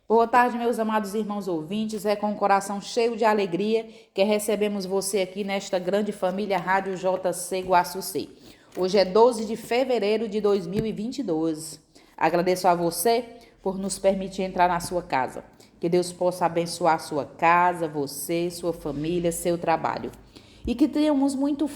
Boa tarde, meus amados irmãos ouvintes. É com o coração cheio de alegria que recebemos você aqui nesta grande família Rádio JC Guaçucê. Hoje é 12 de fevereiro de 2022. Agradeço a você por nos permitir entrar na sua casa. Que Deus possa abençoar sua casa, você, sua família, seu trabalho. E que tenhamos muita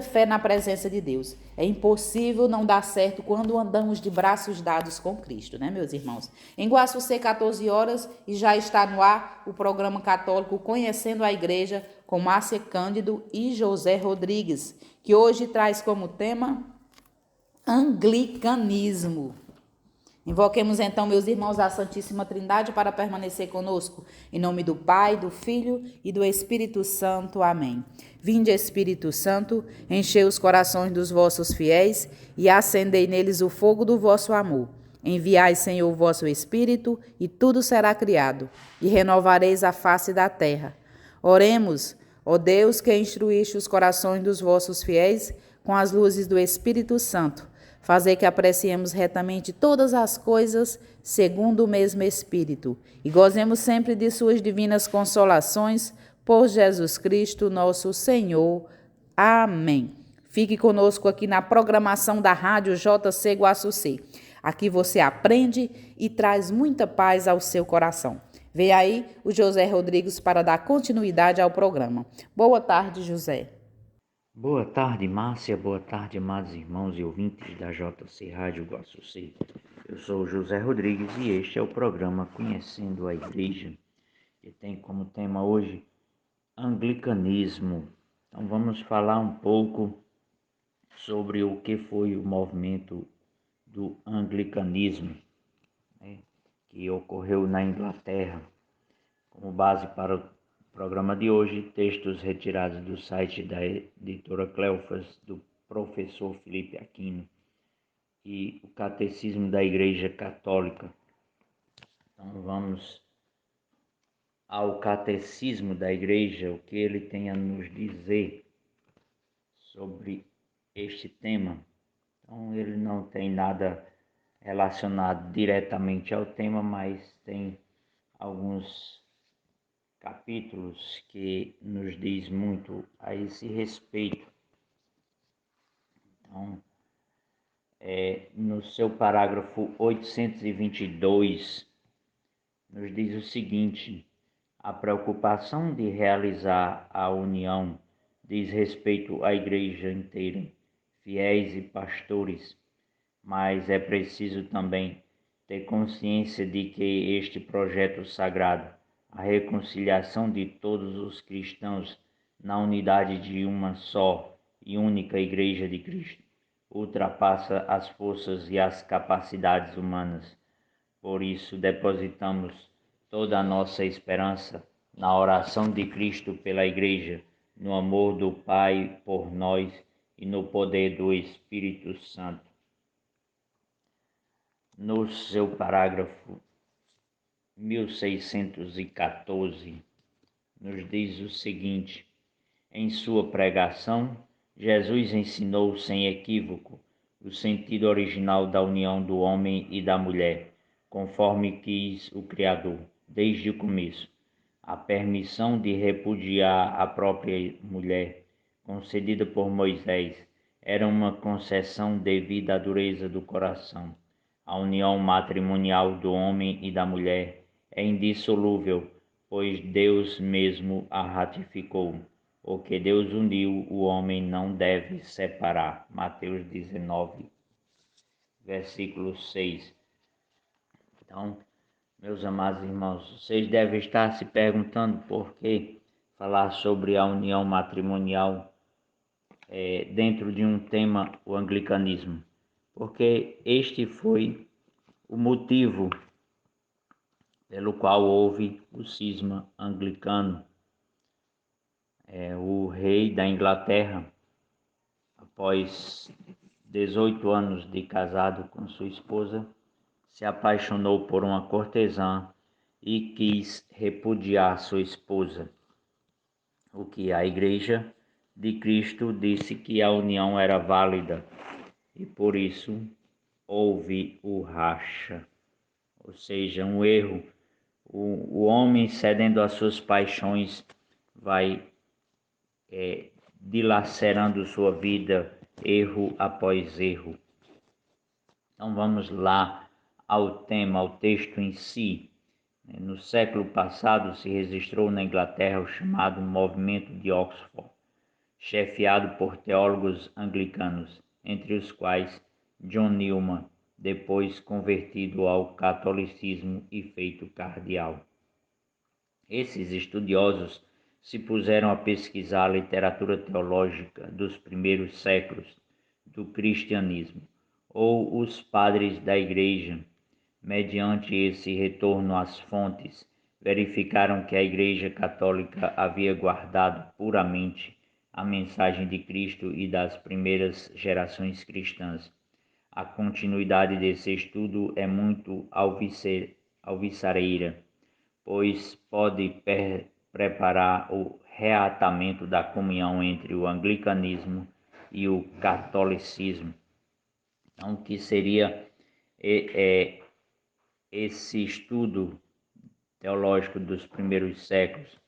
fé na presença de Deus. É impossível não dar certo quando andamos de braços dados com Cristo, né, meus irmãos? Em Guaçucê, 14 horas, e já está no ar o programa católico Conhecendo a Igreja, com Márcia Cândido e José Rodrigues, que hoje traz como tema Anglicanismo. Invoquemos então, meus irmãos, a Santíssima Trindade para permanecer conosco. Em nome do Pai, do Filho e do Espírito Santo. Amém. Vinde, Espírito Santo, enchei os corações dos vossos fiéis e acendei neles o fogo do vosso amor. Enviai, Senhor, o vosso Espírito, e tudo será criado, e renovareis a face da terra. Oremos, ó Deus, que instruíste os corações dos vossos fiéis com as luzes do Espírito Santo. Fazer que apreciemos retamente todas as coisas segundo o mesmo Espírito e gozemos sempre de suas divinas consolações por Jesus Cristo, nosso Senhor. Amém. Fique conosco aqui na programação da Rádio JC Guaçucê. Aqui você aprende e traz muita paz ao seu coração. Vem aí o José Rodrigues para dar continuidade ao programa. Boa tarde, José. Boa tarde, Márcia. Boa tarde, amados irmãos e ouvintes da JC Rádio Guaçucê. Eu sou José Rodrigues e este é o programa Conhecendo a Igreja, que tem como tema hoje Anglicanismo. Então vamos falar um pouco sobre o que foi o movimento do Anglicanismo, né, que ocorreu na Inglaterra. Como base para o programa de hoje, textos retirados do site da editora Cleofas, do professor Felipe Aquino, e o Catecismo da Igreja Católica. Então vamos ao Catecismo da Igreja, o que ele tem a nos dizer sobre este tema. Então ele não tem nada relacionado diretamente ao tema, mas tem alguns capítulos que nos diz muito a esse respeito. Então, no seu parágrafo 822, nos diz o seguinte: a preocupação de realizar a união diz respeito à igreja inteira, fiéis e pastores, mas é preciso também ter consciência de que este projeto sagrado, a reconciliação de todos os cristãos na unidade de uma só e única Igreja de Cristo, ultrapassa as forças e as capacidades humanas. Por isso, depositamos toda a nossa esperança na oração de Cristo pela Igreja, no amor do Pai por nós e no poder do Espírito Santo. No seu parágrafo 1614, nos diz o seguinte: em sua pregação, Jesus ensinou sem equívoco o sentido original da união do homem e da mulher, conforme quis o Criador, desde o começo. A permissão de repudiar a própria mulher, concedida por Moisés, era uma concessão devido à dureza do coração. A união matrimonial do homem e da mulher é indissolúvel, pois Deus mesmo a ratificou. O que Deus uniu, o homem não deve separar. Mateus 19, versículo 6. Então, meus amados irmãos, vocês devem estar se perguntando por que falar sobre a união matrimonial dentro de um tema, o anglicanismo. Porque este foi o motivo pelo qual houve o cisma anglicano. O rei da Inglaterra, após 18 anos de casado com sua esposa, se apaixonou por uma cortesã e quis repudiar sua esposa, o que a Igreja de Cristo disse que a união era válida e por isso houve o racha, ou seja, um erro. O homem cedendo às suas paixões vai dilacerando sua vida, erro após erro. Então vamos lá ao tema, ao texto em si. No século passado se registrou na Inglaterra o chamado Movimento de Oxford, chefiado por teólogos anglicanos, entre os quais John Newman, depois convertido ao catolicismo e feito cardeal. Esses estudiosos se puseram a pesquisar a literatura teológica dos primeiros séculos do cristianismo, ou os padres da Igreja. Mediante esse retorno às fontes, verificaram que a Igreja Católica havia guardado puramente a mensagem de Cristo e das primeiras gerações cristãs. A continuidade desse estudo é muito alvissareira, pois pode preparar o reatamento da comunhão entre o anglicanismo e o catolicismo. Então, o que seria esse estudo teológico dos primeiros séculos,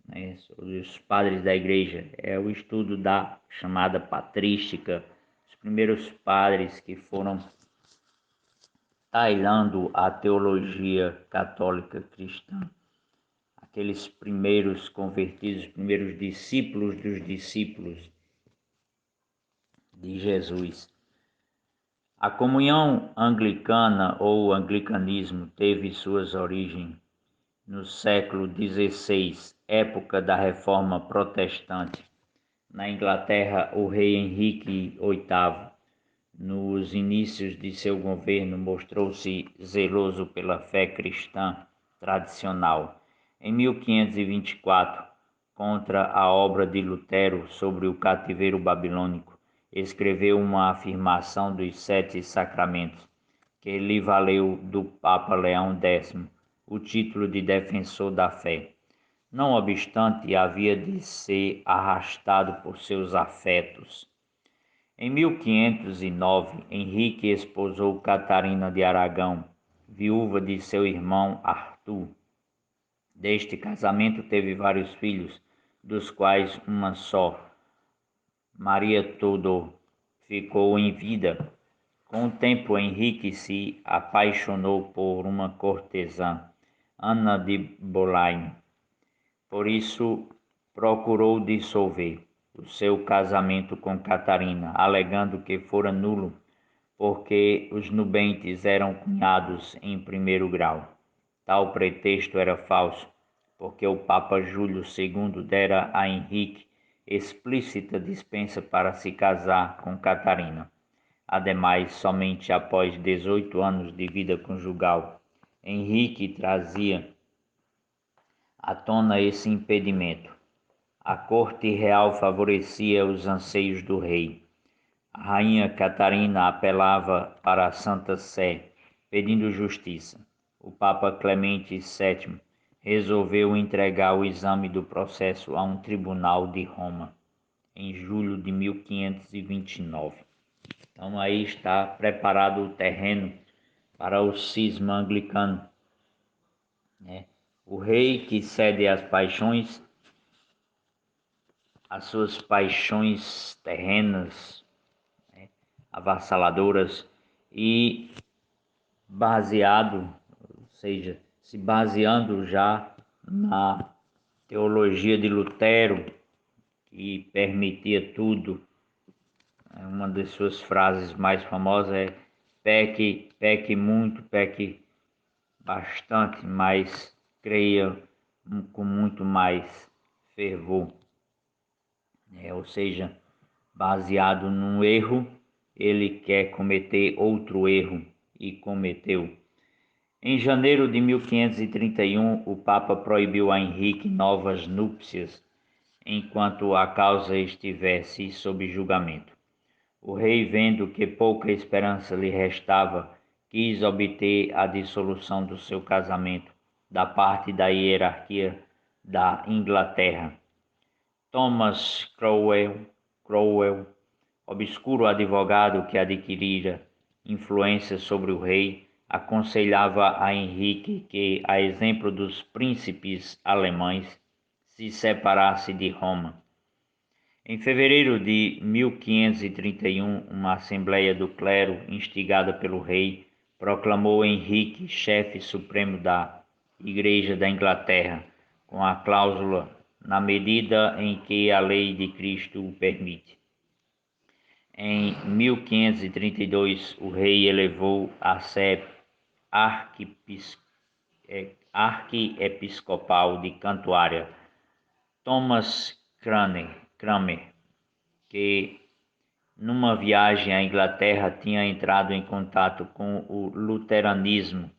né, sobre os padres da igreja? É o estudo da chamada patrística, os primeiros padres que foram talhando a teologia católica cristã, aqueles primeiros convertidos, os primeiros discípulos dos discípulos de Jesus. A comunhão anglicana ou anglicanismo teve suas origens no século XVI, época da Reforma Protestante. Na Inglaterra, o rei Henrique VIII, nos inícios de seu governo, mostrou-se zeloso pela fé cristã tradicional. Em 1524, contra a obra de Lutero sobre o cativeiro babilônico, escreveu uma afirmação dos 7 sacramentos, que lhe valeu do Papa Leão X o título de defensor da fé. Não obstante, havia de ser arrastado por seus afetos. Em 1509, Henrique esposou Catarina de Aragão, viúva de seu irmão Arthur. Deste casamento teve vários filhos, dos quais uma só, Maria Tudor, ficou em vida. Com o tempo, Henrique se apaixonou por uma cortesã, Ana de Boleyn. Por isso, procurou dissolver o seu casamento com Catarina, alegando que fora nulo, porque os nubentes eram cunhados em primeiro grau. Tal pretexto era falso, porque o Papa Júlio II dera a Henrique explícita dispensa para se casar com Catarina. Ademais, somente após 18 anos de vida conjugal, Henrique trazia à tona esse impedimento. A corte real favorecia os anseios do rei. A rainha Catarina apelava para a Santa Sé, pedindo justiça. O Papa Clemente VII resolveu entregar o exame do processo a um tribunal de Roma, em julho de 1529. Então aí está preparado o terreno para o cisma anglicano, né? O rei que cede às paixões, às suas paixões terrenas, né, avassaladoras, e baseado, ou seja, se baseando já na teologia de Lutero, que permitia tudo. Uma das suas frases mais famosas é: peque muito, peque bastante, mas creia com muito mais fervor. Ou seja, baseado num erro, ele quer cometer outro erro e cometeu. Em janeiro de 1531, o Papa proibiu a Henrique novas núpcias enquanto a causa estivesse sob julgamento. O rei, vendo que pouca esperança lhe restava, quis obter a dissolução do seu casamento da parte da hierarquia da Inglaterra. Thomas Cromwell, obscuro advogado que adquirira influência sobre o rei, aconselhava a Henrique que, a exemplo dos príncipes alemães, se separasse de Roma. Em fevereiro de 1531, uma assembleia do clero, instigada pelo rei, proclamou Henrique chefe supremo da Igreja da Inglaterra, com a cláusula na medida em que a lei de Cristo o permite. Em 1532, o rei elevou a sé arquiepiscopal de Cantuária Thomas Cranmer, que numa viagem à Inglaterra tinha entrado em contato com o luteranismo,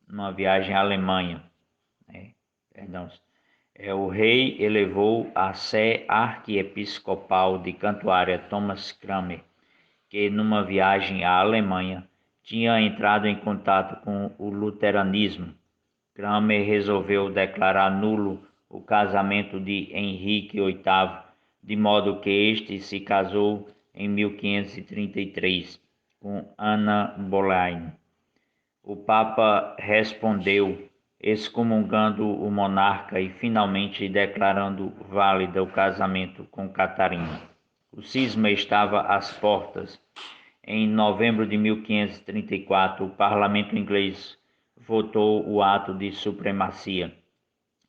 numa viagem à Alemanha. O rei elevou a sé arquiepiscopal de Cantuária Thomas Cranmer, que numa viagem à Alemanha tinha entrado em contato com o luteranismo. Cranmer resolveu declarar nulo o casamento de Henrique VIII, de modo que este se casou em 1533 com Ana Boleyn. O Papa respondeu, excomungando o monarca e finalmente declarando válido o casamento com Catarina. O cisma estava às portas. Em novembro de 1534, o parlamento inglês votou o ato de supremacia,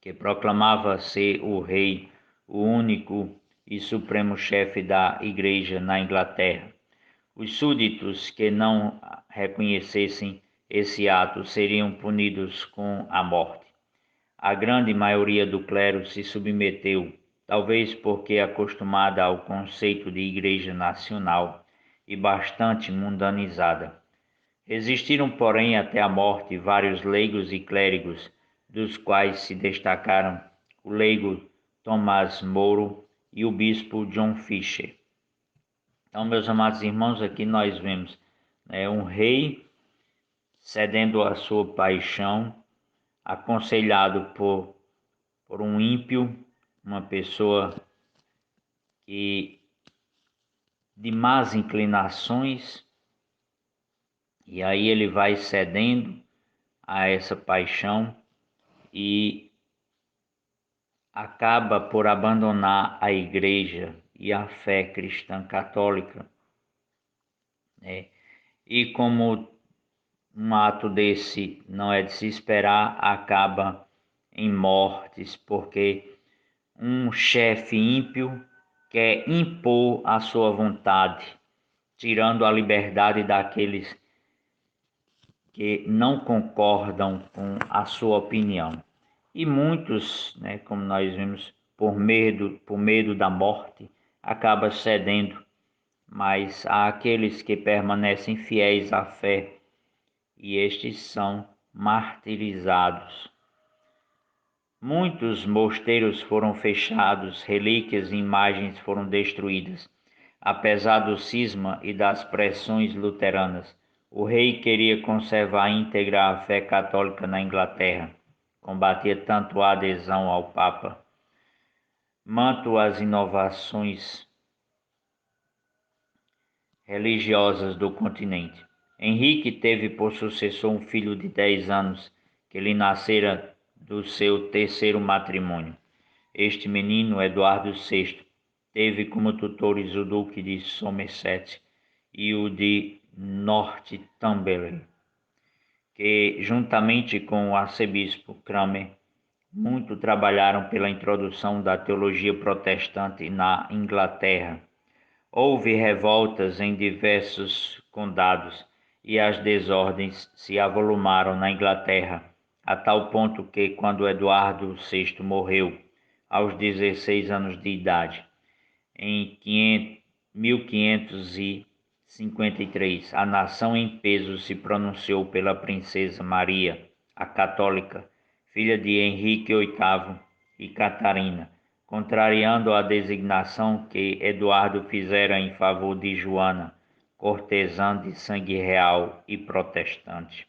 que proclamava ser o rei o único e supremo chefe da Igreja na Inglaterra. Os súditos que não reconhecessem esse ato seriam punidos com a morte. A grande maioria do clero se submeteu, talvez porque acostumada ao conceito de igreja nacional e bastante mundanizada. Resistiram, porém, até a morte vários leigos e clérigos, dos quais se destacaram o leigo Tomás Moro e o bispo John Fisher. Então, meus amados irmãos, aqui nós vemos um rei cedendo à sua paixão, aconselhado por um ímpio, uma pessoa que de más inclinações, e aí ele vai cedendo a essa paixão e acaba por abandonar a igreja e a fé cristã católica. E como um ato desse não é de se esperar, acaba em mortes, porque um chefe ímpio quer impor a sua vontade, tirando a liberdade daqueles que não concordam com a sua opinião. E muitos, como nós vimos, por medo da morte, acabam cedendo, mas há aqueles que permanecem fiéis à fé e estes são martirizados. Muitos mosteiros foram fechados, relíquias e imagens foram destruídas. Apesar do cisma e das pressões luteranas, o rei queria conservar íntegra a fé católica na Inglaterra. Combatia tanto a adesão ao Papa, quanto as inovações religiosas do continente. Henrique teve por sucessor um filho de 10 anos, que lhe nascera do seu terceiro matrimônio. Este menino, Eduardo VI, teve como tutores o duque de Somerset e o de Northumberland, que, juntamente com o arcebispo Cranmer, muito trabalharam pela introdução da teologia protestante na Inglaterra. Houve revoltas em diversos condados e as desordens se avolumaram na Inglaterra, a tal ponto que, quando Eduardo VI morreu, aos 16 anos de idade, em 1553, a nação em peso se pronunciou pela princesa Maria, a católica, filha de Henrique VIII e Catarina, contrariando a designação que Eduardo fizera em favor de Joana, cortesã de sangue real e protestante.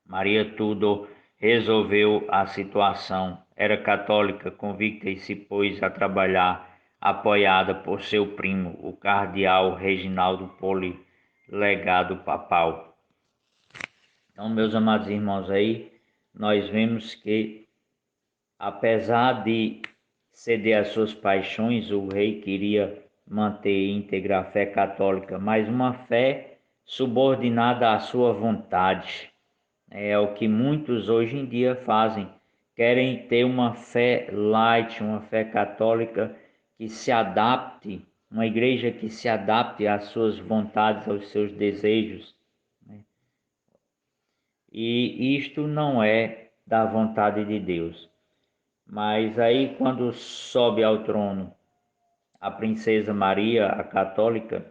Maria Tudor resolveu a situação. Era católica convicta e se pôs a trabalhar, apoiada por seu primo, o cardeal Reginaldo Poli, legado papal. Então, meus amados irmãos, aí nós vemos que, apesar de ceder às suas paixões, o rei queria manter íntegra a fé católica, mas uma fé subordinada à sua vontade. É o que muitos hoje em dia fazem. Querem ter uma fé light, uma fé católica que se adapte, uma igreja que se adapte às suas vontades, aos seus desejos. E isto não é da vontade de Deus. Mas aí, quando sobe ao trono a princesa Maria, a católica,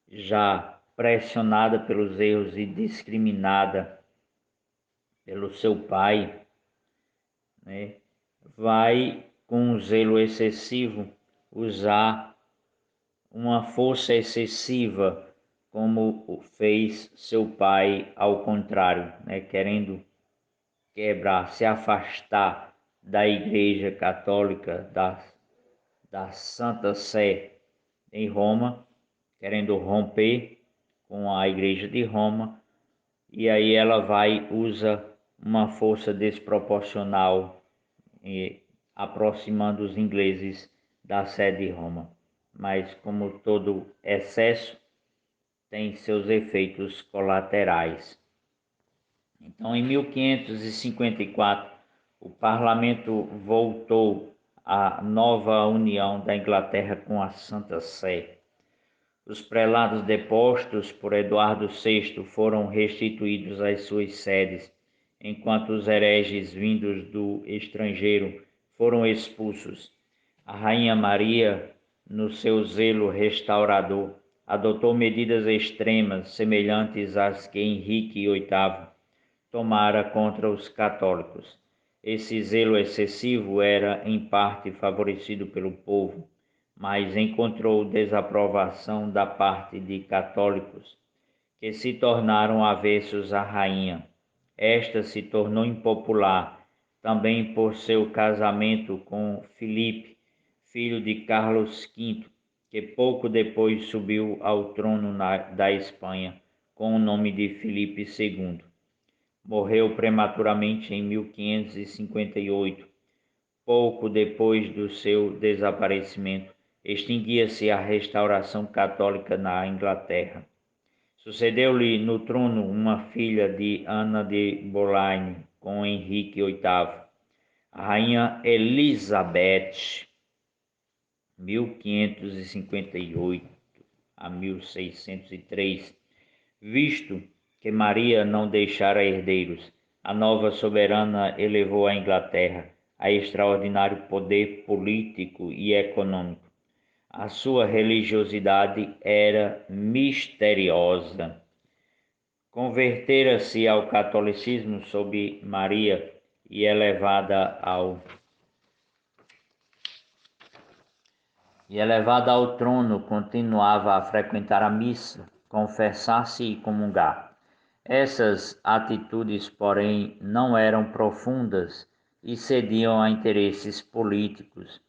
já pressionada pelos erros e discriminada pelo seu pai, né, vai, com um zelo excessivo, usar uma força excessiva, como fez seu pai ao contrário, né, querendo quebrar, se afastar da Igreja Católica, da Santa Sé em Roma, querendo romper com a Igreja de Roma, e aí ela vai, usa uma força desproporcional, aproximando os ingleses da sede de Roma. Mas, como todo excesso, tem seus efeitos colaterais. Então, em 1554, o parlamento voltou à nova união da Inglaterra com a Santa Sé. Os prelados depostos por Eduardo VI foram restituídos às suas sedes, enquanto os hereges vindos do estrangeiro foram expulsos. A Rainha Maria, no seu zelo restaurador, adotou medidas extremas semelhantes às que Henrique VIII tomara contra os católicos. Esse zelo excessivo era, em parte, favorecido pelo povo, mas encontrou desaprovação da parte de católicos, que se tornaram avessos à rainha. Esta se tornou impopular, também por seu casamento com Filipe, filho de Carlos V, que pouco depois subiu ao trono da Espanha, com o nome de Filipe II. Morreu prematuramente em 1558. Pouco depois do seu desaparecimento, extinguia-se a restauração católica na Inglaterra. Sucedeu-lhe no trono uma filha de Ana de Boleyn com Henrique VIII, a rainha Elizabeth, 1558 a 1603. Visto que Maria não deixara herdeiros, a nova soberana elevou a Inglaterra a extraordinário poder político e econômico. A sua religiosidade era misteriosa. Convertera-se ao catolicismo sob Maria e elevada ao trono, continuava a frequentar a missa, confessar-se e comungar. Essas atitudes, porém, não eram profundas e cediam a interesses políticos.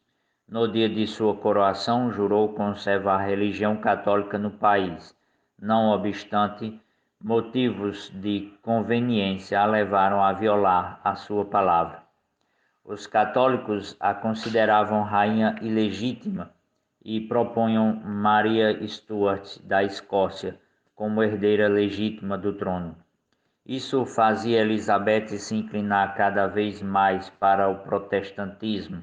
No dia de sua coroação, jurou conservar a religião católica no país. Não obstante, motivos de conveniência a levaram a violar a sua palavra. Os católicos a consideravam rainha ilegítima e propunham Maria Stuart da Escócia como herdeira legítima do trono. Isso fazia Elizabeth se inclinar cada vez mais para o protestantismo.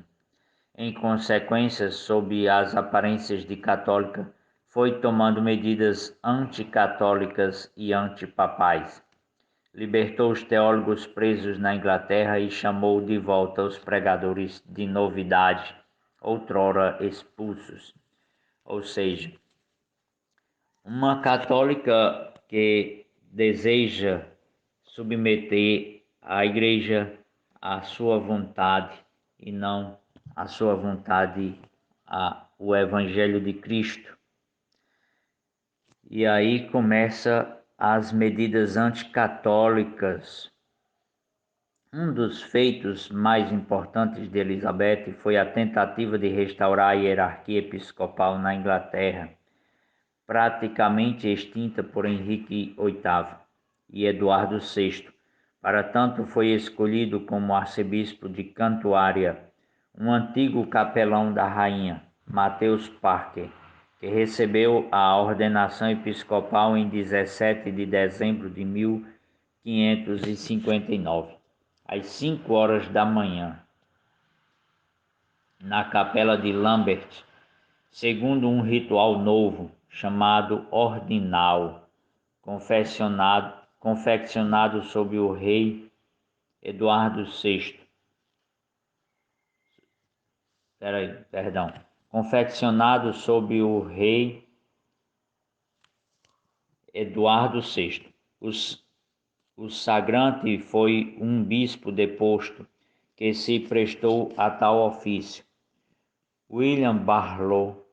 Em consequência, sob as aparências de católica, foi tomando medidas anticatólicas e antipapais. Libertou os teólogos presos na Inglaterra e chamou de volta os pregadores de novidade, outrora expulsos. Ou seja, uma católica que deseja submeter a igreja à sua vontade e não à sua vontade ao Evangelho de Cristo. E aí começa as medidas anticatólicas. Um dos feitos mais importantes de Elizabeth foi a tentativa de restaurar a hierarquia episcopal na Inglaterra, praticamente extinta por Henrique VIII. e Eduardo VI. Para tanto, foi escolhido como arcebispo de Cantuária um antigo capelão da rainha, Mateus Parker, que recebeu a ordenação episcopal em 17 de dezembro de 1559, às 5 horas da manhã, na capela de Lambert, segundo um ritual novo chamado ordinal, confeccionado sob o rei Eduardo VI. Confeccionado sob o rei Eduardo VI. O sagrante foi um bispo deposto que se prestou a tal ofício. William Barlow,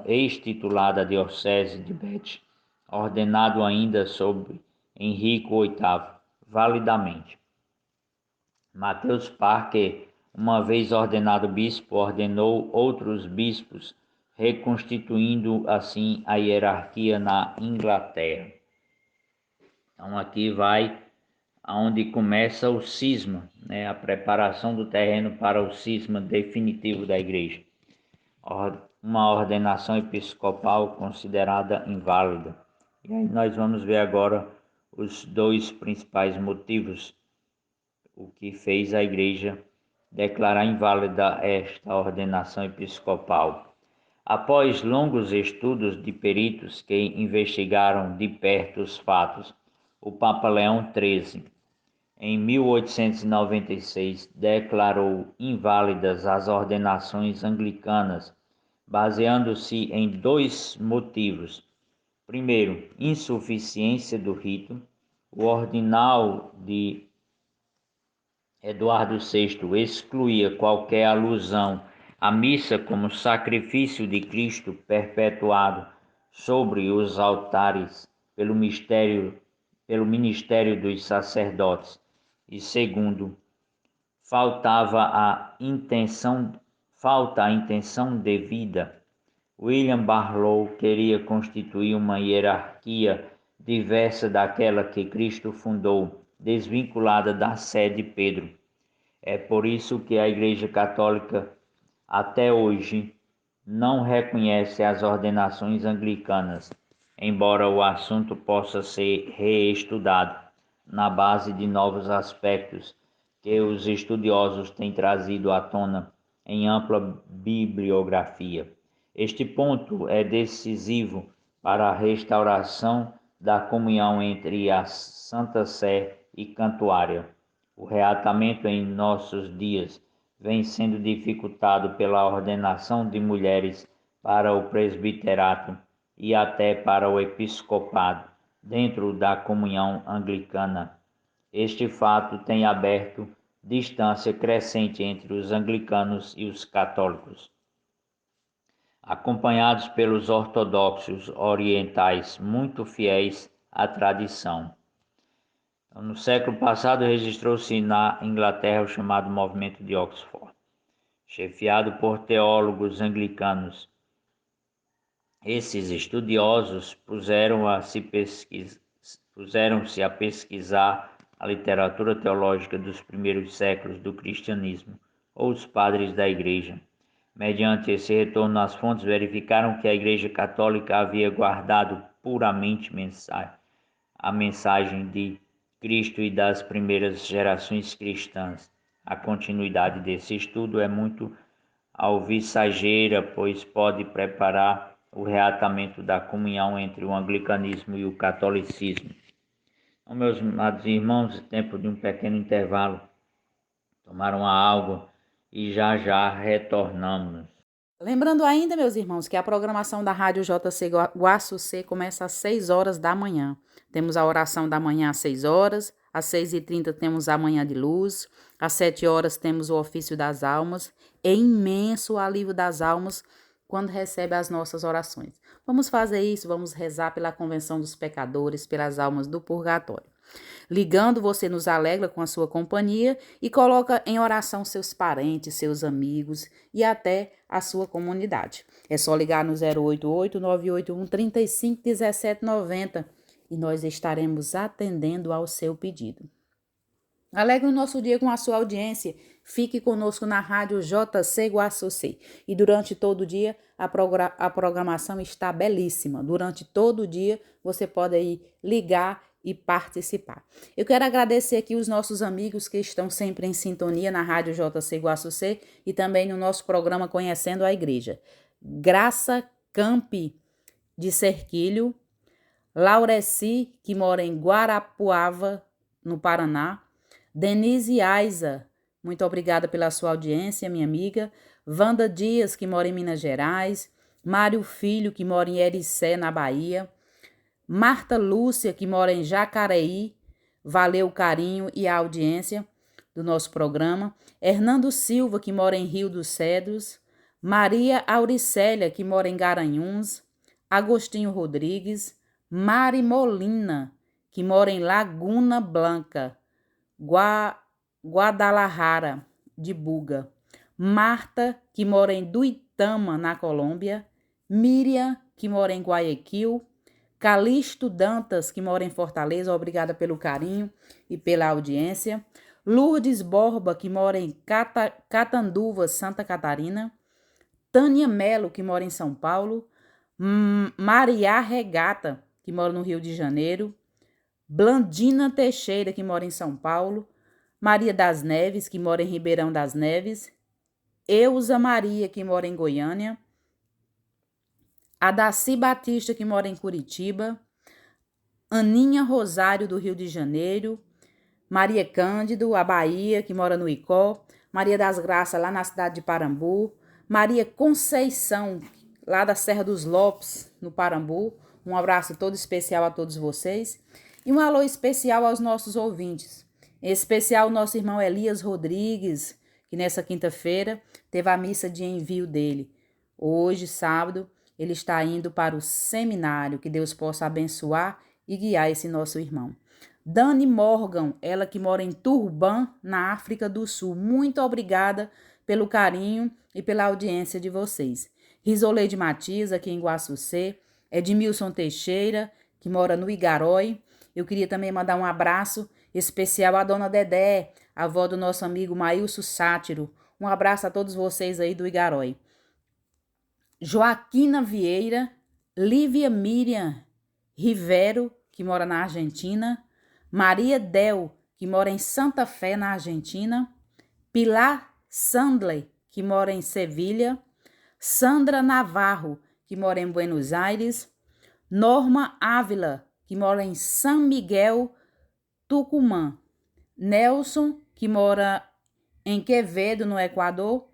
ex-titular da diocese de Bath, ordenado ainda sob Henrique VIII, validamente. Mateus Parker, uma vez ordenado bispo, ordenou outros bispos, reconstituindo assim a hierarquia na Inglaterra. Então aqui vai aonde começa o cisma, né? A preparação do terreno para o cisma definitivo da igreja. Uma ordenação episcopal considerada inválida. E aí nós vamos ver agora os dois principais motivos, o que fez a igreja declarar inválida esta ordenação episcopal. Após longos estudos de peritos que investigaram de perto os fatos, o Papa Leão XIII, em 1896, declarou inválidas as ordenações anglicanas, baseando-se em dois motivos. Primeiro, insuficiência do rito. O ordinal de Eduardo VI excluía qualquer alusão à missa como sacrifício de Cristo perpetuado sobre os altares pelo ministério dos sacerdotes. E segundo, falta a intenção devida. William Barlow queria constituir uma hierarquia diversa daquela que Cristo fundou, desvinculada da sé de Pedro. É por isso que a Igreja Católica até hoje não reconhece as ordenações anglicanas, embora o assunto possa ser reestudado na base de novos aspectos que os estudiosos têm trazido à tona em ampla bibliografia. Este ponto é decisivo para a restauração da comunhão entre a Santa Sé e Cantuária. O reatamento em nossos dias vem sendo dificultado pela ordenação de mulheres para o presbiterato e até para o episcopado dentro da comunhão anglicana. Este fato tem aberto distância crescente entre os anglicanos e os católicos. Acompanhados pelos ortodoxos orientais muito fiéis à tradição. No século passado registrou-se na Inglaterra o chamado Movimento de Oxford, chefiado por teólogos anglicanos. Esses estudiosos puseram-se a pesquisar a literatura teológica dos primeiros séculos do cristianismo, ou os padres da igreja. Mediante esse retorno às fontes, verificaram que a Igreja Católica havia guardado puramente a mensagem de Cristo e das primeiras gerações cristãs. A continuidade desse estudo é muito alvissageira, pois pode preparar o reatamento da comunhão entre o anglicanismo e o catolicismo. Então, meus amados irmãos, tempo de um pequeno intervalo. Tomar uma água e já retornamos. Lembrando ainda, meus irmãos, que a programação da Rádio JC Guaçucê começa às 6 horas da manhã. Temos a oração da manhã às 6 horas, às 6h30 temos a manhã de luz, às 7 horas temos o ofício das almas. É imenso o alívio das almas quando recebe as nossas orações. Vamos fazer isso, vamos rezar pela convenção dos pecadores, pelas almas do purgatório. Ligando, você nos alegra com a sua companhia e coloca em oração seus parentes, seus amigos e até a sua comunidade. É só ligar no 088-981-351790 e nós estaremos atendendo ao seu pedido. Alegre o nosso dia com a sua audiência. Fique conosco na Rádio JC Guaçucê. E durante todo o dia, a programação está belíssima. Durante todo o dia, você pode aí ligar e participar. Eu quero agradecer aqui os nossos amigos que estão sempre em sintonia na Rádio JC Guaçucê e também no nosso programa Conhecendo a Igreja. Graça Campi, de Serquilho. Laureci, que mora em Guarapuava, no Paraná. Denise Aiza, muito obrigada pela sua audiência, minha amiga. Wanda Dias, que mora em Minas Gerais. Mário Filho, que mora em Ericé, na Bahia. Marta Lúcia, que mora em Jacareí. Valeu o carinho e a audiência do nosso programa. Hernando Silva, que mora em Rio dos Cedros. Maria Auricélia, que mora em Garanhuns. Agostinho Rodrigues. Mari Molina, que mora em Laguna Blanca. Guadalajara, de Buga. Marta, que mora em Duitama, na Colômbia. Miriam, que mora em Guayaquil. Calixto Dantas, que mora em Fortaleza, obrigada pelo carinho e pela audiência. Lourdes Borba, que mora em Catanduva, Santa Catarina. Tânia Melo, que mora em São Paulo. Maria Regata, que mora no Rio de Janeiro. Blandina Teixeira, que mora em São Paulo. Maria das Neves, que mora em Ribeirão das Neves. Eusa Maria, que mora em Goiânia. Adaci Batista, que mora em Curitiba. Aninha Rosário, do Rio de Janeiro. Maria Cândido, a Bahia, que mora no Icó. Maria das Graças, lá na cidade de Parambu. Maria Conceição, lá da Serra dos Lopes, no Parambu. Um abraço todo especial a todos vocês. E um alô especial aos nossos ouvintes. Em especial o nosso irmão Elias Rodrigues, que nessa quinta-feira teve a missa de envio dele. Hoje, sábado, ele está indo para o seminário. Que Deus possa abençoar e guiar esse nosso irmão. Dani Morgan, ela que mora em Turban, na África do Sul. Muito obrigada pelo carinho e pela audiência de vocês. Risoleide Matias, aqui em Guaçucê. Edmilson Teixeira, que mora no Igarói. Eu queria também mandar um abraço especial à dona Dedé, avó do nosso amigo Maílson Sátiro. Um abraço a todos vocês aí do Igarói. Joaquina Vieira, Lívia Miriam Rivero, que mora na Argentina. Maria Del, que mora em Santa Fé, na Argentina. Pilar Sandler, que mora em Sevilha. Sandra Navarro, que mora em Buenos Aires. Norma Ávila, que mora em São Miguel, Tucumã. Nelson, que mora em Quevedo, no Equador.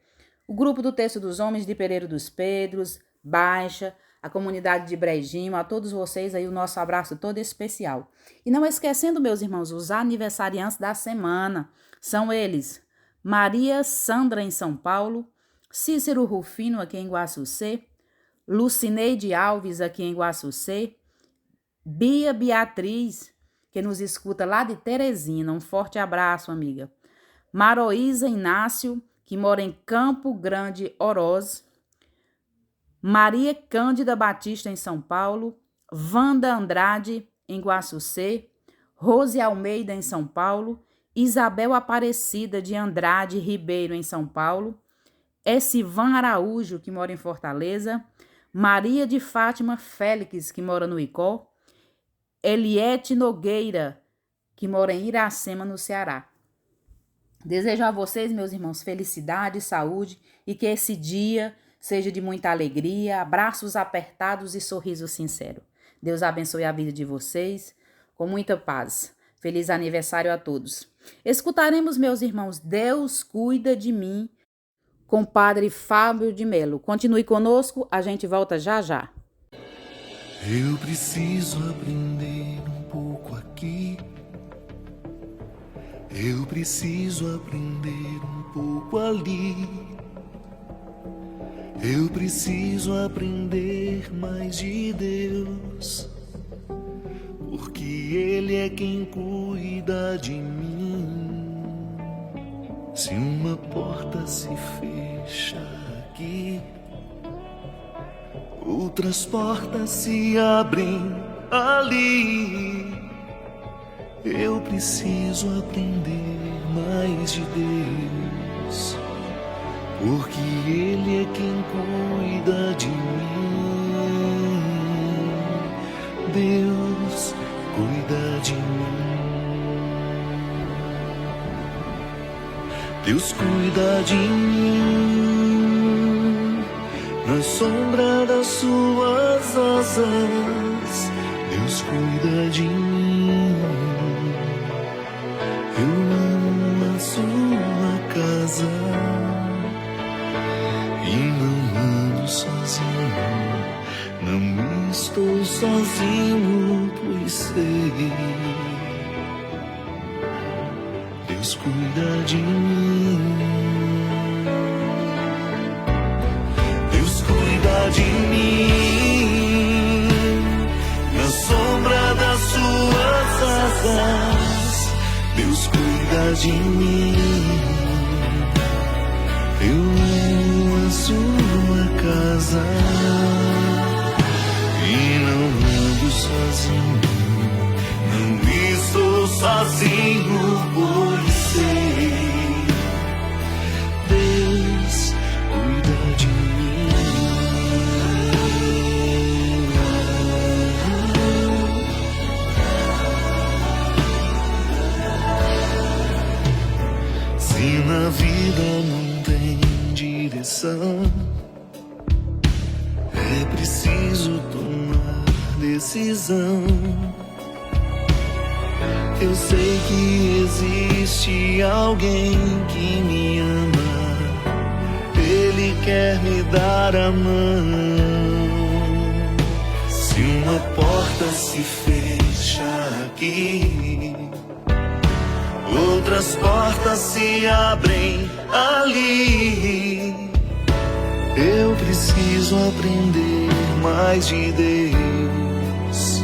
O Grupo do Texto dos Homens de Pereiro dos Pedros, Baixa, a comunidade de Brejinho, a todos vocês aí o nosso abraço todo especial. E não esquecendo, meus irmãos, os aniversariantes da semana. São eles: Maria Sandra, em São Paulo. Cícero Rufino, aqui em Guaçucê. Lucineide Alves, aqui em Guaçucê. Bia Beatriz, que nos escuta lá de Teresina. Um forte abraço, amiga. Maroísa Inácio, que mora em Campo Grande, Oroz. Maria Cândida Batista, em São Paulo. Wanda Andrade, em Guaçucê. Rose Almeida, em São Paulo. Isabel Aparecida de Andrade Ribeiro, em São Paulo. Esivan Araújo, que mora em Fortaleza. Maria de Fátima Félix, que mora no Icó. Eliette Nogueira, que mora em Iracema, no Ceará. Desejo a vocês, meus irmãos, felicidade, saúde e que esse dia seja de muita alegria, abraços apertados e sorriso sincero. Deus abençoe a vida de vocês com muita paz. Feliz aniversário a todos. Escutaremos, meus irmãos, Deus cuida de mim, com o Padre Fábio de Melo. Continue conosco, a gente volta já já. Eu preciso aprender um pouco aqui. Eu preciso aprender um pouco ali. Eu preciso aprender mais de Deus, porque Ele é quem cuida de mim. Se uma porta se fecha aqui, outras portas se abrem ali. Eu preciso aprender mais de Deus, porque Ele é quem cuida de mim. Deus cuida de mim. Deus cuida de mim na sombra das suas asas. Deus cuida de mim. Eu amo a sua casa e não ando sozinho. Não estou sozinho, pois sei. Deus cuida de mim. Deus cuida de mim na sombra das suas asas. Deus cuida de mim. Eu amo a sua casa e não ando sozinho. Não estou sozinho, pois sei. Deus cuida de mim. Se na vida não tem direção, é preciso tomar decisão. Eu sei que existe alguém que me ama. Ele quer me dar a mão. Se uma porta se fecha aqui, outras portas se abrem ali. Eu preciso aprender mais de Deus,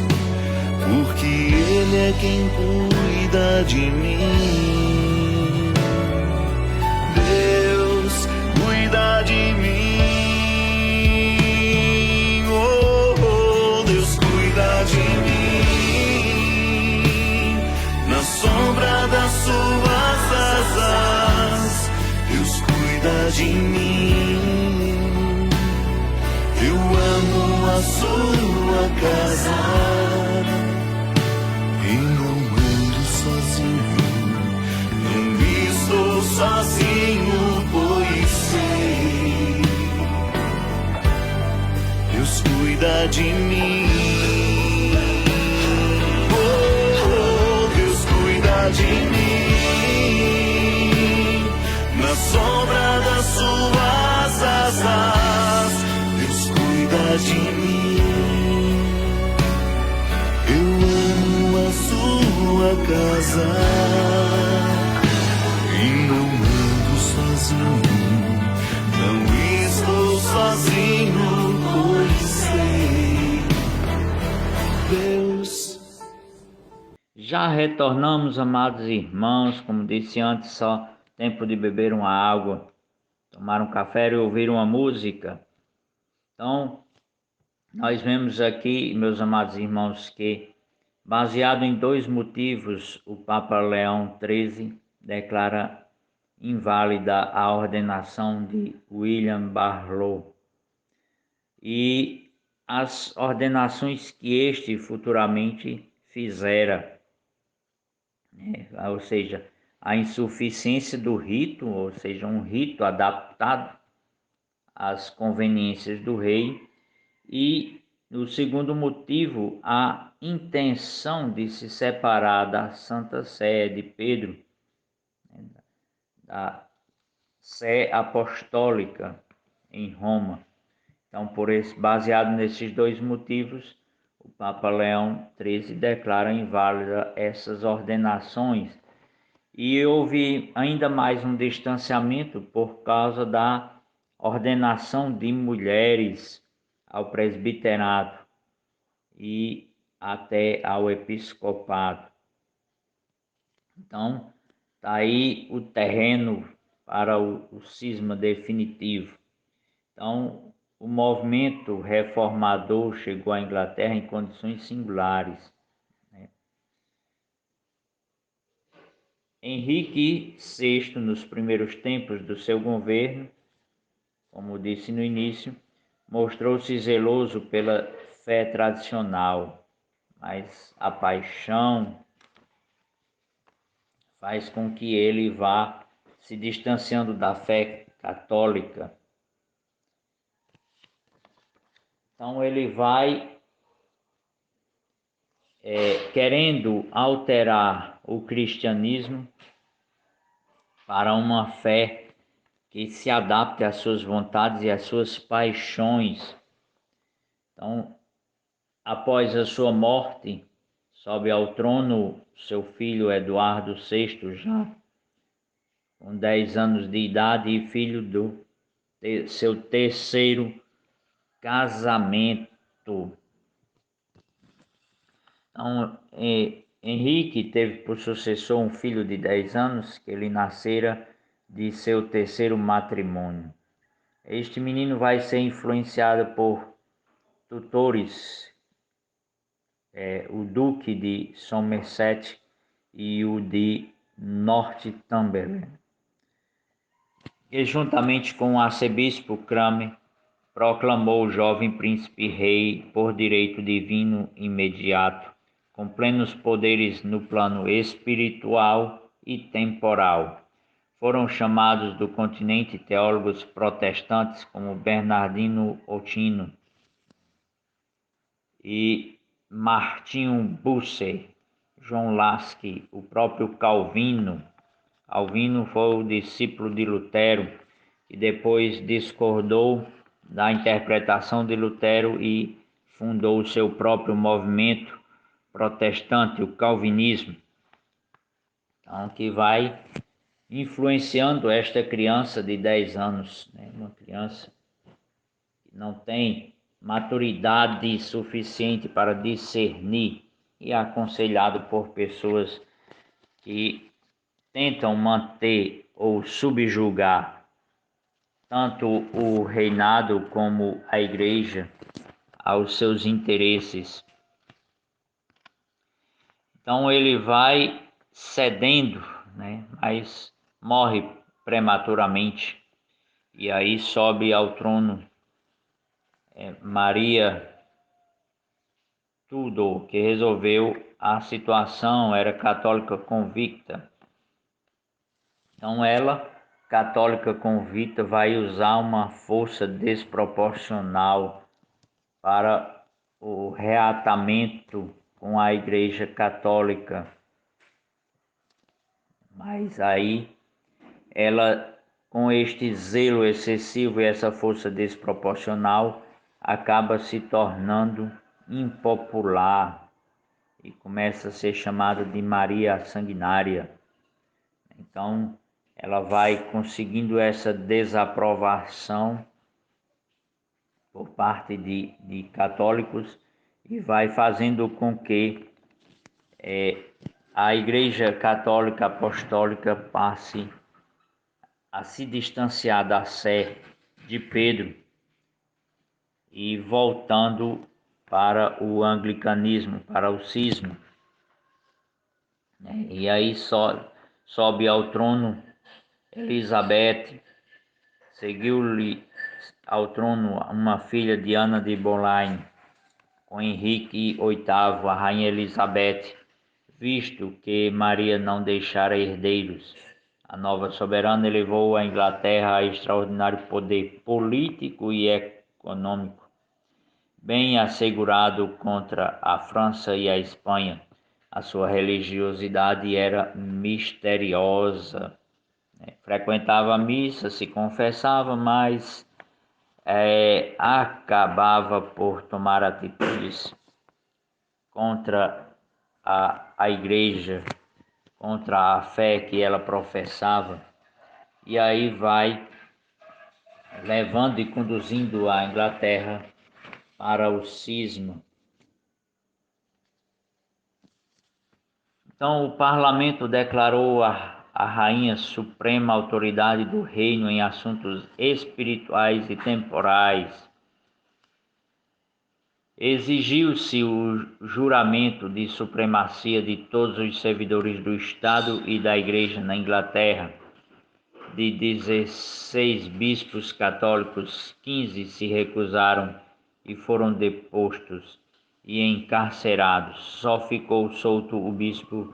porque Ele é quem cuida de mim. Deus cuida de mim. Oh, oh, Deus cuida de mim na sombra das suas asas. Deus cuida de mim. Eu amo a sua casa e não ando sozinho. Não estou sozinho, pois sei. Deus cuida de mim. Oh, Deus cuida de mim na sombra das suas asas. Deus cuida de mim. Eu amo a sua casa e não ando sozinho. Não estou sozinho, pois sei. Deus. Já retornamos, amados irmãos, como disse antes, só tempo de beber uma água, tomar um café e ouvir uma música. Então, nós vemos aqui, meus amados irmãos, que baseado em dois motivos, o Papa Leão XIII declara inválida a ordenação de William Barlow e as ordenações que este futuramente fizera, né? Ou seja, a insuficiência do rito, ou seja, um rito adaptado às conveniências do rei, e o segundo motivo, a intenção de se separar da Santa Sé de Pedro, né, da Sé Apostólica em Roma. Então, baseado nesses dois motivos, o Papa Leão XIII declara inválida essas ordenações. E houve ainda mais um distanciamento por causa da ordenação de mulheres ao presbiterato e até ao episcopado. Então, está aí o terreno para o cisma definitivo. Então, o movimento reformador chegou à Inglaterra em condições singulares. Henrique VI, nos primeiros tempos do seu governo, como disse no início, mostrou-se zeloso pela fé tradicional, mas a paixão faz com que ele vá se distanciando da fé católica. Então ele vai querendo alterar o cristianismo para uma fé que se adapte às suas vontades e às suas paixões. Então, após a sua morte, sobe ao trono seu filho Eduardo VI, já com 10 anos de idade e filho do seu terceiro casamento. Então, Henrique teve por sucessor um filho de 10 anos, que ele nascera de seu terceiro matrimônio. Este menino vai ser influenciado por tutores, o Duque de Somerset e o de Northumberland, e juntamente com o arcebispo Cranmer proclamou o jovem príncipe rei por direito divino imediato, com plenos poderes no plano espiritual e temporal. Foram chamados do continente teólogos protestantes como Bernardino Otino e Martinho Bucer, John Lasky, o próprio Calvino. Calvino foi o discípulo de Lutero e depois discordou da interpretação de Lutero e fundou o seu próprio movimento protestante, o calvinismo. Então, que vai influenciando esta criança de 10 anos, né? Uma criança que não tem maturidade suficiente para discernir e é aconselhado por pessoas que tentam manter ou subjugar tanto o reinado como a igreja aos seus interesses. Então ele vai cedendo, né? Mas morre prematuramente. E aí sobe ao trono Maria Tudor, que resolveu a situação, era católica convicta. Então ela, católica convicta, vai usar uma força desproporcional para o reatamento com a Igreja Católica. Mas aí ela, com este zelo excessivo e essa força desproporcional, acaba se tornando impopular e começa a ser chamada de Maria Sanguinária. Então, ela vai conseguindo essa desaprovação por parte de católicos e vai fazendo com que a Igreja Católica Apostólica passe a se distanciar da sé de Pedro e voltando para o anglicanismo, para o cisma. E aí sobe ao trono Elizabeth, seguiu-lhe ao trono uma filha de Ana de Boleyn, com Henrique VIII, a rainha Elizabeth, visto que Maria não deixara herdeiros. A nova soberana elevou a Inglaterra a extraordinário poder político e econômico, bem assegurado contra a França e a Espanha. A sua religiosidade era misteriosa. Frequentava a missa, se confessava, mas acabava por tomar atitudes contra a igreja, contra a fé que ela professava, e aí vai levando e conduzindo a Inglaterra para o cisma. Então, o parlamento declarou a rainha suprema autoridade do reino em assuntos espirituais e temporais. Exigiu-se o juramento de supremacia de todos os servidores do Estado e da Igreja na Inglaterra. De 16 bispos católicos, 15 se recusaram e foram depostos e encarcerados. Só ficou solto o bispo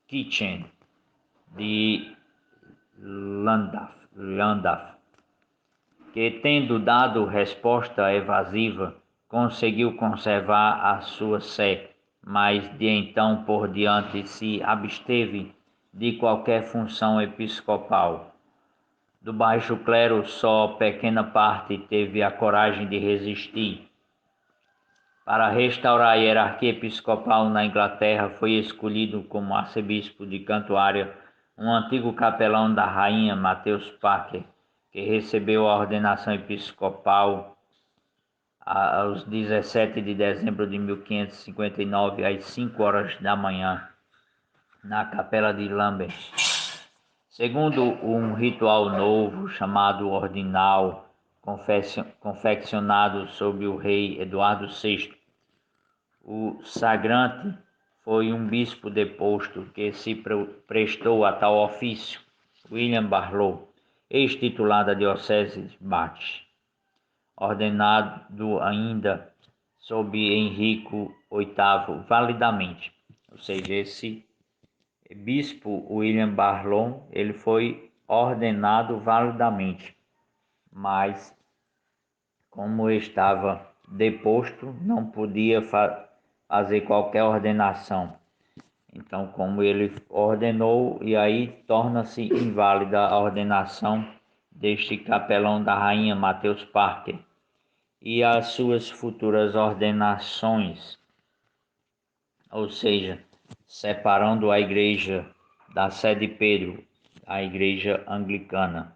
Kitchen de Llandaff, que, tendo dado resposta evasiva, conseguiu conservar a sua sé, mas de então por diante se absteve de qualquer função episcopal. Do baixo clero, só pequena parte teve a coragem de resistir. Para restaurar a hierarquia episcopal na Inglaterra, foi escolhido como arcebispo de Cantuária um antigo capelão da rainha, Mateus Parker, que recebeu a ordenação episcopal aos 17 de dezembro de 1559, às 5 horas da manhã, na capela de Lambeth. Segundo um ritual novo chamado ordinal, confeccionado sob o rei Eduardo VI, o sagrante foi um bispo deposto que se prestou a tal ofício, William Barlow, ex-titular da diocese de Bath, ordenado ainda sob Henrico VIII validamente. Ou seja, esse bispo William Barlow, ele foi ordenado validamente, mas como estava deposto, não podia fazer qualquer ordenação. Então, como ele ordenou, e aí torna-se inválida a ordenação deste capelão da rainha Mateus Parker e as suas futuras ordenações, ou seja, separando a igreja da sé de Pedro, a igreja anglicana.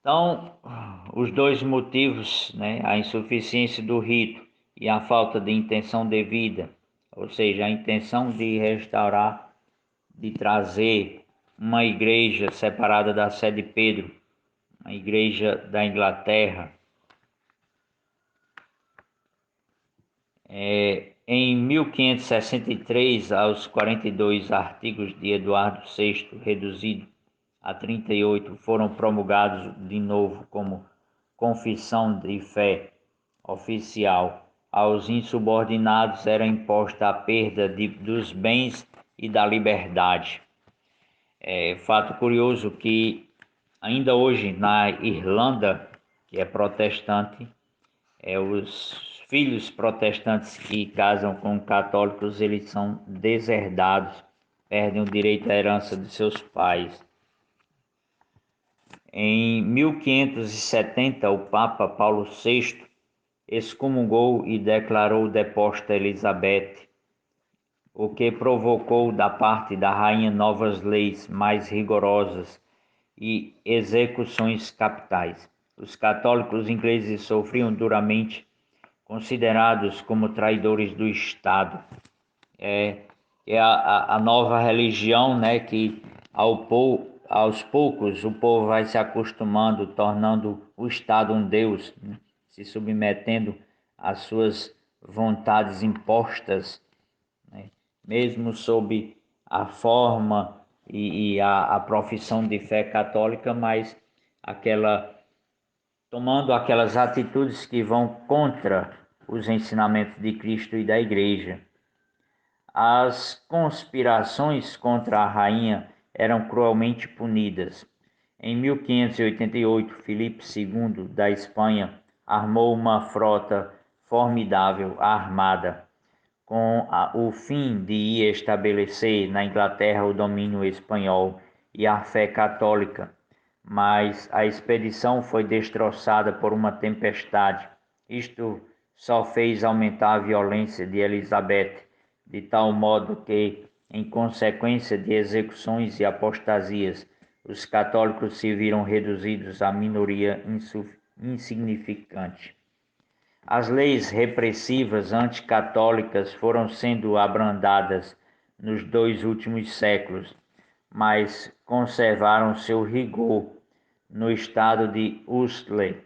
Então, os dois motivos, né, a insuficiência do rito e a falta de intenção devida, ou seja, a intenção de restaurar, de trazer uma igreja separada da sé de Pedro, a igreja da Inglaterra. Em 1563, aos 42 artigos de Eduardo VI, reduzido a 38, foram promulgados de novo como confissão de fé oficial. Aos insubordinados era imposta a perda dos bens e da liberdade. Fato curioso que ainda hoje na Irlanda, que é protestante, os filhos protestantes que casam com católicos, eles são deserdados, perdem o direito à herança de seus pais. Em 1570, o Papa Paulo VI excomungou e declarou deposta Elizabeth, o que provocou da parte da rainha novas leis mais rigorosas e execuções capitais. Os católicos ingleses sofriam duramente, considerados como traidores do Estado. É a nova religião, né, que aos poucos o povo vai se acostumando, tornando o Estado um Deus, né, se submetendo às suas vontades impostas, né, mesmo sob a forma e a profissão de fé católica, mas tomando aquelas atitudes que vão contra os ensinamentos de Cristo e da Igreja. As conspirações contra a rainha eram cruelmente punidas. Em 1588, Filipe II da Espanha armou uma frota formidável armada, com o fim de estabelecer na Inglaterra o domínio espanhol e a fé católica, mas a expedição foi destroçada por uma tempestade. Isto só fez aumentar a violência de Elizabeth, de tal modo que, em consequência de execuções e apostasias, os católicos se viram reduzidos à minoria insignificante. As leis repressivas anticatólicas foram sendo abrandadas nos 2 últimos séculos, mas conservaram seu rigor no estado de Ulster,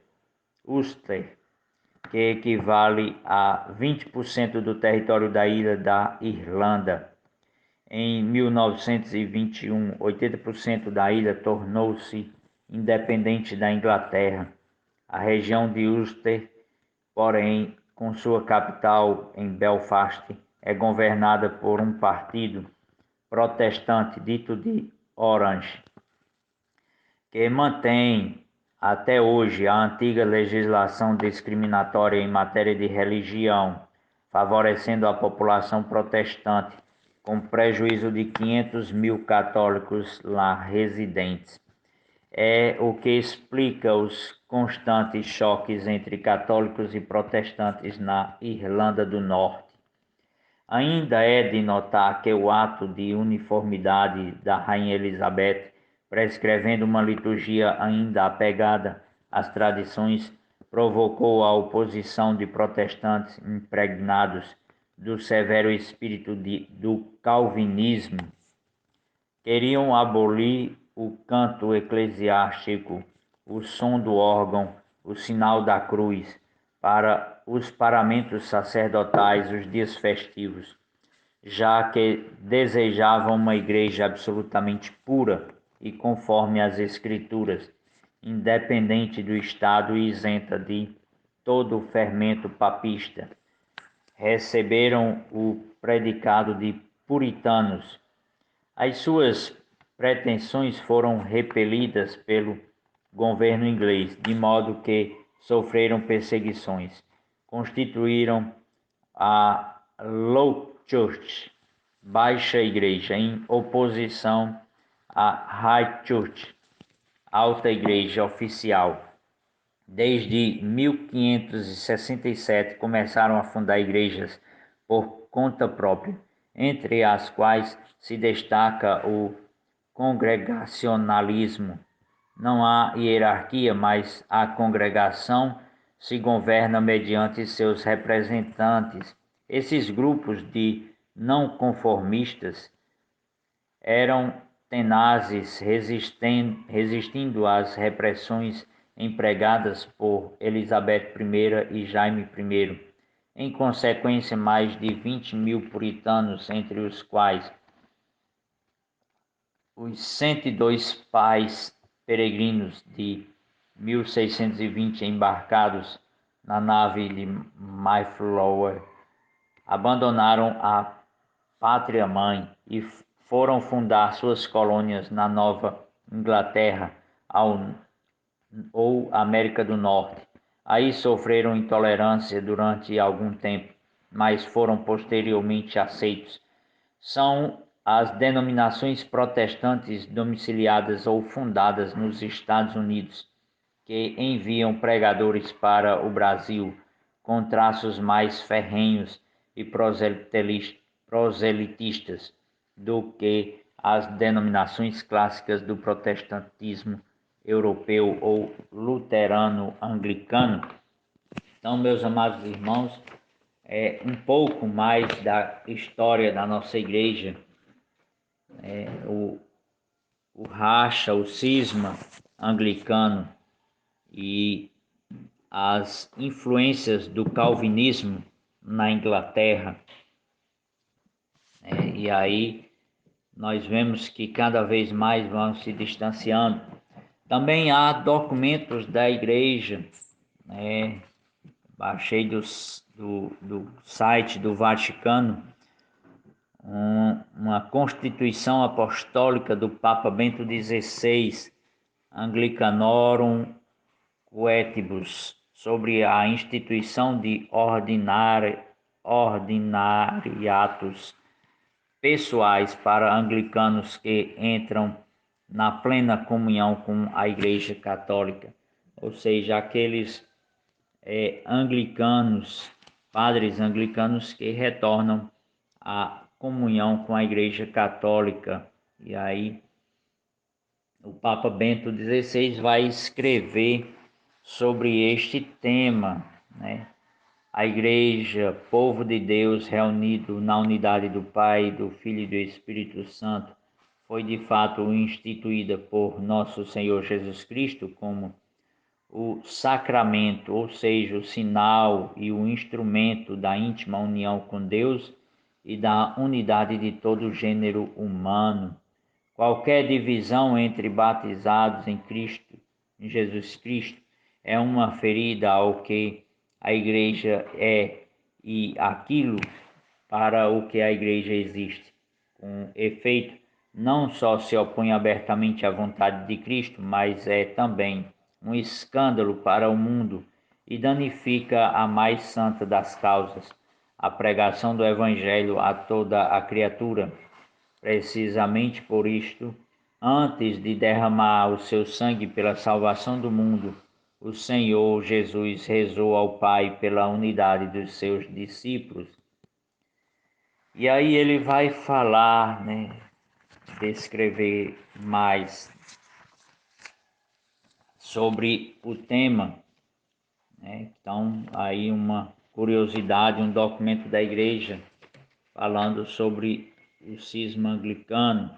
que equivale a 20% do território da ilha da Irlanda. Em 1921, 80% da ilha tornou-se independente da Inglaterra. A região de Ulster, porém, com sua capital em Belfast, é governada por um partido protestante dito de Orange, que mantém até hoje a antiga legislação discriminatória em matéria de religião, favorecendo a população protestante, com prejuízo de 500 mil católicos lá residentes. É o que explica os constantes choques entre católicos e protestantes na Irlanda do Norte. Ainda é de notar que o ato de uniformidade da Rainha Elizabeth, prescrevendo uma liturgia ainda apegada às tradições, provocou a oposição de protestantes impregnados do severo espírito do calvinismo. Queriam abolir o canto eclesiástico, o som do órgão, o sinal da cruz, para os paramentos sacerdotais, os dias festivos, já que desejavam uma igreja absolutamente pura e conforme as Escrituras, independente do Estado e isenta de todo o fermento papista. Receberam o predicado de puritanos. As suas pretensões foram repelidas pelo governo inglês, de modo que sofreram perseguições. Constituíram a Low Church, Baixa Igreja, em oposição à High Church, Alta Igreja Oficial. Desde 1567 começaram a fundar igrejas por conta própria, entre as quais se destaca o congregacionalismo. Não há hierarquia, mas a congregação se governa mediante seus representantes. Esses grupos de não conformistas eram tenazes, resistindo às repressões empregadas por Elizabeth I e Jaime I. Em consequência, mais de 20 mil puritanos, entre os quais os 102 pais peregrinos de 1620 embarcados na nave de Mayflower, abandonaram a pátria-mãe e foram fundar suas colônias na Nova Inglaterra ou América do Norte. Aí sofreram intolerância durante algum tempo, mas foram posteriormente aceitos. São as denominações protestantes domiciliadas ou fundadas nos Estados Unidos, que enviam pregadores para o Brasil com traços mais ferrenhos e proselitistas do que as denominações clássicas do protestantismo europeu ou luterano anglicano. Então, meus amados irmãos, um pouco mais da história da nossa igreja, o racha, o cisma anglicano e as influências do calvinismo na Inglaterra. E aí nós vemos que cada vez mais vão se distanciando. Também há documentos da igreja, baixei do site do Vaticano, uma Constituição Apostólica do Papa Bento XVI, Anglicanorum Quaetibus, sobre a instituição de ordinariatos pessoais para anglicanos que entram na plena comunhão com a Igreja Católica, ou seja, aqueles anglicanos, padres anglicanos que retornam à comunhão com a Igreja Católica. E aí o Papa Bento XVI vai escrever sobre este tema, A Igreja, povo de Deus reunido na unidade do Pai, do Filho e do Espírito Santo, foi de fato instituída por nosso Senhor Jesus Cristo como o sacramento, ou seja, o sinal e o instrumento da íntima união com Deus e da unidade de todo o gênero humano. Qualquer divisão entre batizados em Cristo, em Jesus Cristo, é uma ferida ao que a igreja é e aquilo para o que a igreja existe. Com efeito, não só se opõe abertamente à vontade de Cristo, mas é também um escândalo para o mundo e danifica a mais santa das causas, a pregação do Evangelho a toda a criatura. Precisamente por isto, antes de derramar o seu sangue pela salvação do mundo, o Senhor Jesus rezou ao Pai pela unidade dos seus discípulos. E aí ele vai falar, descrever mais sobre o tema, Então, aí uma curiosidade, um documento da igreja falando sobre o cisma anglicano,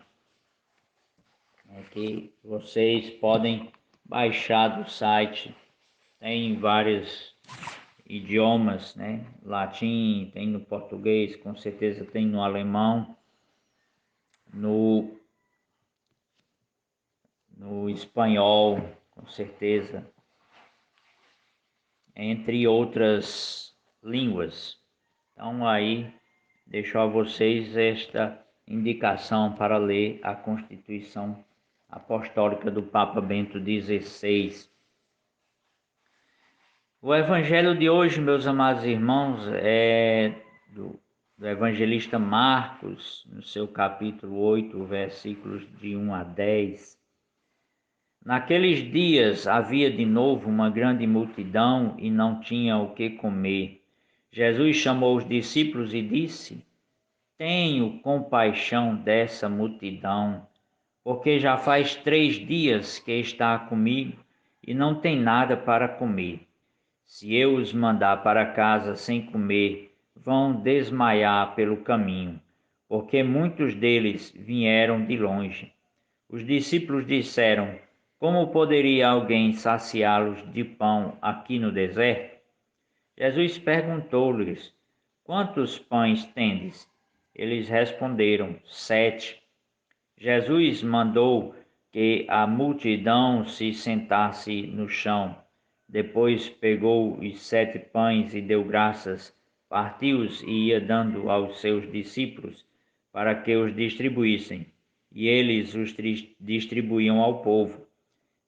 que vocês podem baixar do site. Tem vários idiomas, Latim, tem no português, com certeza tem no alemão, no espanhol, com certeza, entre outras línguas. Então aí deixo a vocês esta indicação para ler a Constituição Apostólica do Papa Bento XVI. O evangelho de hoje, meus amados irmãos, é do evangelista Marcos, no seu capítulo 8, versículos de 1 a 10. Naqueles dias havia de novo uma grande multidão e não tinha o que comer. Jesus chamou os discípulos e disse: Tenho compaixão dessa multidão, porque já faz 3 dias que está comigo e não tem nada para comer. Se eu os mandar para casa sem comer, vão desmaiar pelo caminho, porque muitos deles vieram de longe. Os discípulos disseram: Como poderia alguém saciá-los de pão aqui no deserto? Jesus perguntou-lhes: Quantos pães tendes? Eles responderam: 7. Jesus mandou que a multidão se sentasse no chão. Depois pegou os 7 pães e deu graças, partiu-os e ia dando aos seus discípulos para que os distribuíssem. E eles os distribuíam ao povo.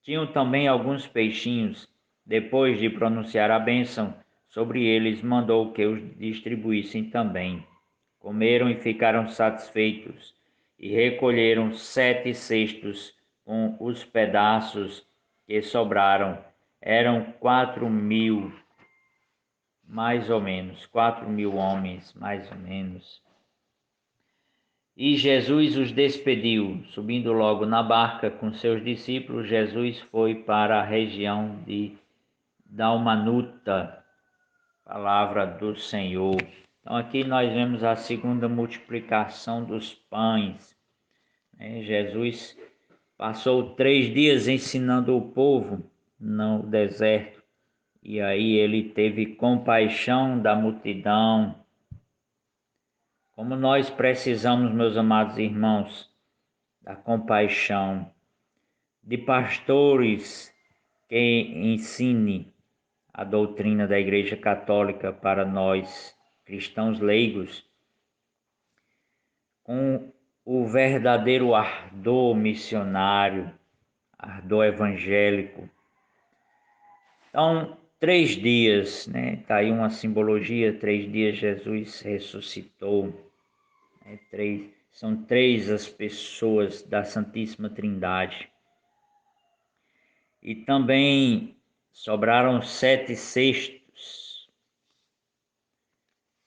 Tinham também alguns peixinhos. Depois de pronunciar a bênção sobre eles, mandou que os distribuíssem também. Comeram e ficaram satisfeitos, e recolheram 7 cestos com os pedaços que sobraram. Eram 4.000, mais ou menos, 4.000 homens, mais ou menos. E Jesus os despediu. Subindo logo na barca com seus discípulos, Jesus foi para a região de Dalmanuta. Palavra do Senhor. Então aqui nós vemos a segunda multiplicação dos pães. Jesus passou 3 dias ensinando o povo no deserto. E aí ele teve compaixão da multidão. Como nós precisamos, meus amados irmãos, da compaixão de pastores que ensinem a doutrina da Igreja Católica para nós, cristãos leigos, com o verdadeiro ardor missionário, ardor evangélico. Então, 3 dias, Tá aí uma simbologia, 3 dias Jesus ressuscitou. São 3 as pessoas da Santíssima Trindade. E também sobraram 7 cestos.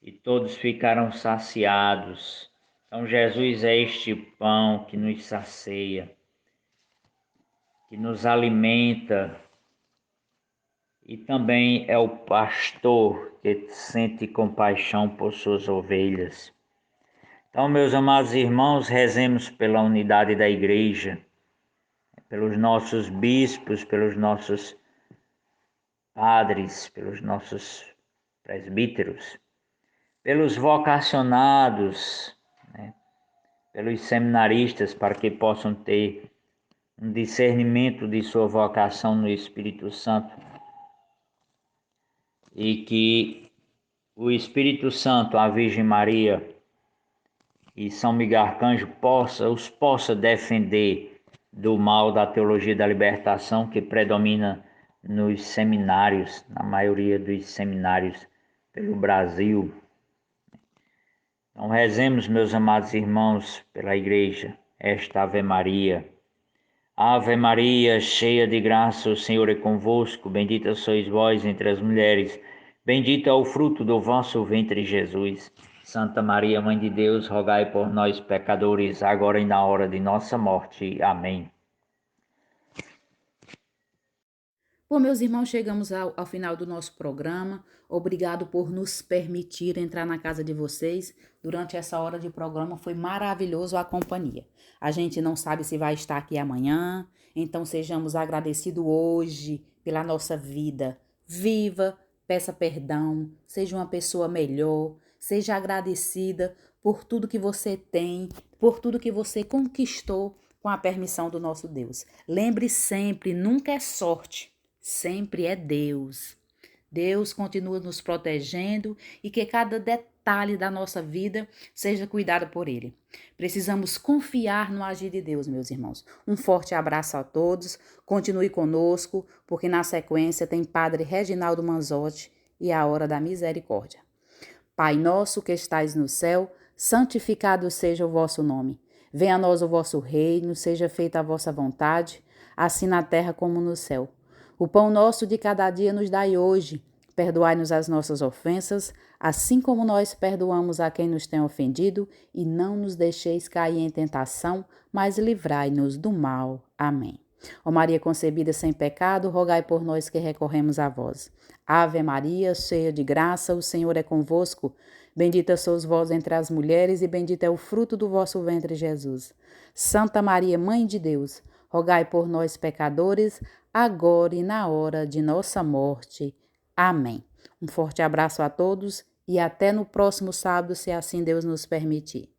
E todos ficaram saciados. Então Jesus é este pão que nos sacia, que nos alimenta, e também é o pastor que sente compaixão por suas ovelhas. Então, meus amados irmãos, rezemos pela unidade da igreja, pelos nossos bispos, pelos nossos padres, pelos nossos presbíteros, pelos vocacionados, né, pelos seminaristas, para que possam ter um discernimento de sua vocação no Espírito Santo e que o Espírito Santo, a Virgem Maria e São Miguel Arcanjo os possa defender do mal da teologia da libertação que predomina nos seminários, na maioria dos seminários pelo Brasil. Então rezemos, meus amados irmãos, pela Igreja, esta Ave Maria. Ave Maria, cheia de graça, o Senhor é convosco, bendita sois vós entre as mulheres, bendito é o fruto do vosso ventre, Jesus. Santa Maria, Mãe de Deus, rogai por nós, pecadores, agora e na hora de nossa morte. Amém. Bom, meus irmãos, chegamos ao final do nosso programa. Obrigado por nos permitir entrar na casa de vocês. Durante essa hora de programa foi maravilhoso a companhia. A gente não sabe se vai estar aqui amanhã, então sejamos agradecidos hoje pela nossa vida. Viva, peça perdão, seja uma pessoa melhor, seja agradecida por tudo que você tem, por tudo que você conquistou com a permissão do nosso Deus. Lembre sempre, nunca é sorte. Sempre é Deus. Deus continua nos protegendo e que cada detalhe da nossa vida seja cuidado por Ele. Precisamos confiar no agir de Deus, meus irmãos. Um forte abraço a todos. Continue conosco, porque na sequência tem Padre Reginaldo Manzotti e a Hora da Misericórdia. Pai nosso que estais no céu, santificado seja o vosso nome. Venha a nós o vosso reino, seja feita a vossa vontade, assim na terra como no céu. O pão nosso de cada dia nos dai hoje. Perdoai-nos as nossas ofensas, assim como nós perdoamos a quem nos tem ofendido, e não nos deixeis cair em tentação, mas livrai-nos do mal. Amém. Ó Maria concebida sem pecado, rogai por nós que recorremos a vós. Ave Maria, cheia de graça, o Senhor é convosco. Bendita sois vós entre as mulheres, e bendito é o fruto do vosso ventre, Jesus. Santa Maria, Mãe de Deus, rogai por nós, pecadores, agora e na hora de nossa morte. Amém. Um forte abraço a todos e até no próximo sábado, se assim Deus nos permitir.